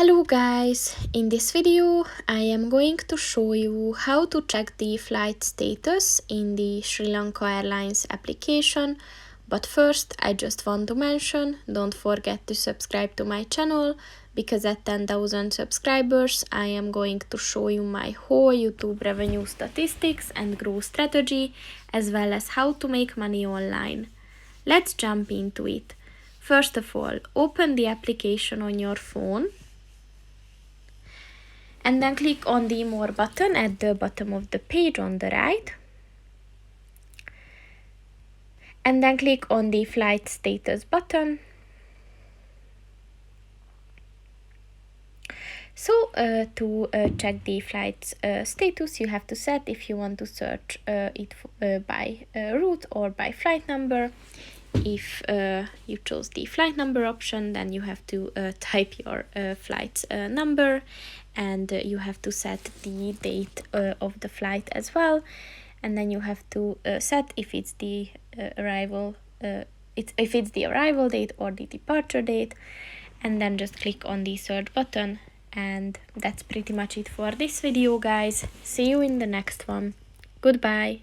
Hello guys, in this video I am going to show you how to check the flight status in the SriLankan Airlines application. But first I just want to mention, don't forget to subscribe to my channel, because at 10,000 subscribers I am going to show you my whole YouTube revenue statistics and growth strategy, as well as how to make money online. Let's jump into it. First of all, open the application on your phone and then click on the More button at the bottom of the page on the right. And then click on the Flight Status button. So to check the flight status, you have to set if you want to search it by route or by flight number. If you chose the flight number option, then you have to type your flight number, and you have to set the date of the flight as well. And then you have to set if it's the arrival date or the departure date, and then just click on the search button. And that's pretty much it for this video, guys. See you in the next one. Goodbye.